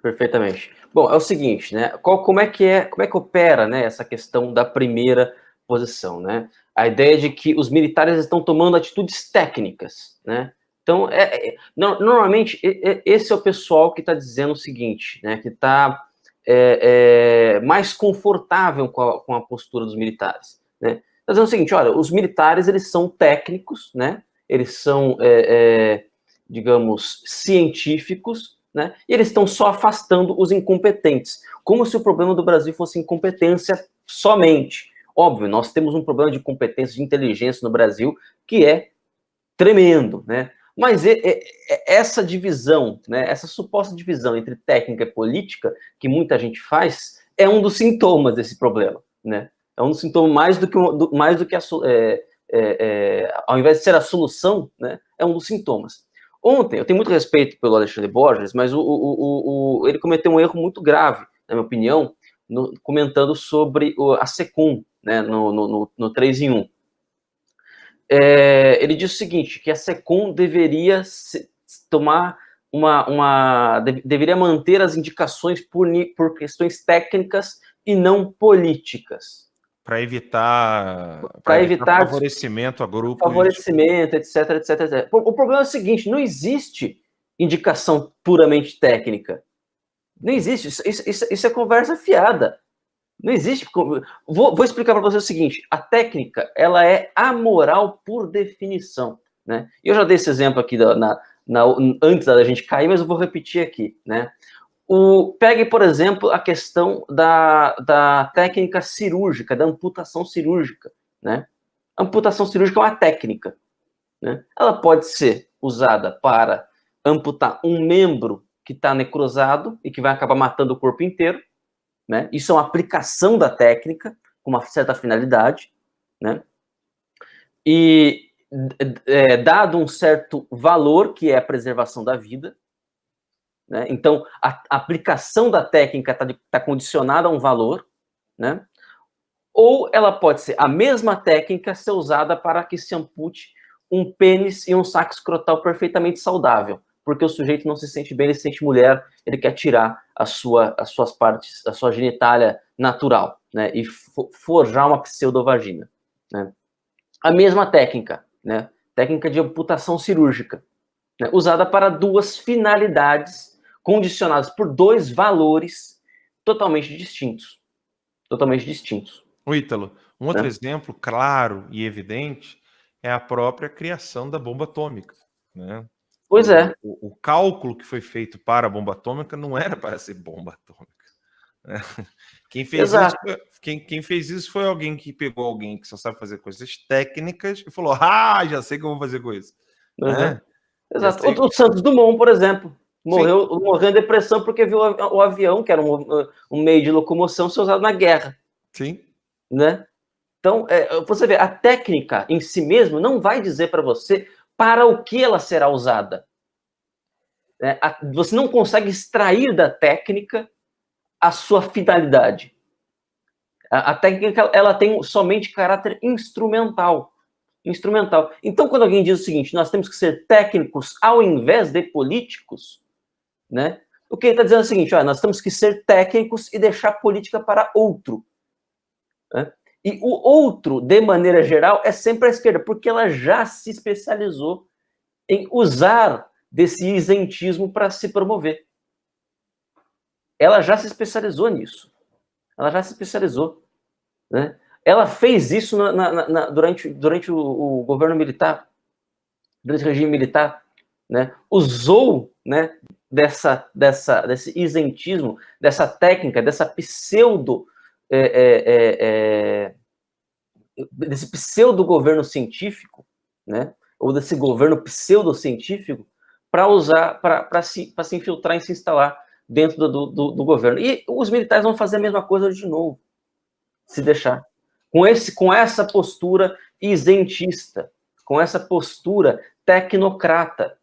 Perfeitamente. Bom, é o seguinte, né? Como é que opera, né, essa questão da primeira posição, né? A ideia de que os militares estão tomando atitudes técnicas, né? Então, normalmente, esse é o pessoal que está dizendo o seguinte, né? Que está mais confortável com a postura dos militares, né? Está dizendo o seguinte, olha, os militares, eles são técnicos, né? Eles são, digamos, científicos, né? E eles estão só afastando os incompetentes, como se o problema do Brasil fosse incompetência somente. Óbvio, nós temos um problema de competência, de inteligência no Brasil, que é tremendo, né? Mas essa divisão, né, essa suposta divisão entre técnica e política, que muita gente faz, é um dos sintomas desse problema, né? É um dos sintomas mais do que ao invés de ser a solução, né, é um dos sintomas. Ontem, eu tenho muito respeito pelo Alexandre Borges, mas ele cometeu um erro muito grave, na minha opinião, comentando sobre a SECOM, né, no 3 em 1. Ele diz o seguinte, que a SECOM deveria tomar deveria manter as indicações por questões técnicas e não políticas. Para evitar favorecimento a grupos. Favorecimento, etc, etc, etc. O problema é o seguinte, não existe indicação puramente técnica. Não existe, isso é conversa fiada. Não existe. Vou explicar para você o seguinte: a técnica, ela é amoral por definição, né? Eu já dei esse exemplo aqui antes da gente cair, mas eu vou repetir aqui, né? Pegue, por exemplo, a questão da técnica cirúrgica, da amputação cirúrgica, né? A amputação cirúrgica é uma técnica, né? Ela pode ser usada para amputar um membro que está necrosado e que vai acabar matando o corpo inteiro, né? Isso é uma aplicação da técnica com uma certa finalidade, né? E dado um certo valor, que é a preservação da vida, né? Então, a aplicação da técnica está condicionada a um valor, né? Ou ela pode ser a mesma técnica ser usada para que se ampute um pênis e um saco escrotal perfeitamente saudável, porque o sujeito não se sente bem, ele se sente mulher, ele quer tirar as suas partes, a sua genitália natural, né, e forjar uma pseudovagina, né. A mesma técnica, né, técnica de amputação cirúrgica, né, usada para duas finalidades, condicionadas por dois valores totalmente distintos. Totalmente distintos. O Ítalo, um outro exemplo claro e evidente é a própria criação da bomba atômica, né? Pois é. O cálculo que foi feito para a bomba atômica não era para ser bomba atômica, né? Quem fez isso foi alguém que pegou alguém que só sabe fazer coisas técnicas e falou, já sei que eu vou fazer com isso. Uhum. Né? Exato. O Santos Dumont, por exemplo, morreu em depressão porque viu o avião, que era um meio de locomoção, ser usado na guerra. Sim. Né? Então, você vê, a técnica em si mesmo não vai dizer para você para o que ela será usada. Você não consegue extrair da técnica a sua finalidade. A técnica, ela tem somente caráter instrumental. Então, quando alguém diz o seguinte, nós temos que ser técnicos ao invés de políticos, né? O que ele está dizendo é o seguinte, nós temos que ser técnicos e deixar política para outro. Né? E o outro, de maneira geral, é sempre a esquerda, porque ela já se especializou em usar desse isentismo para se promover. Ela já se especializou nisso. Ela já se especializou. Né? Ela fez isso durante o governo militar, durante o regime militar. Né? Usou, né, desse isentismo, dessa técnica, dessa desse pseudo-governo científico, né, ou desse governo pseudocientífico, para usar, para se infiltrar e se instalar dentro do governo. E os militares vão fazer a mesma coisa de novo, se deixar. Com essa postura isentista, com essa postura tecnocrata,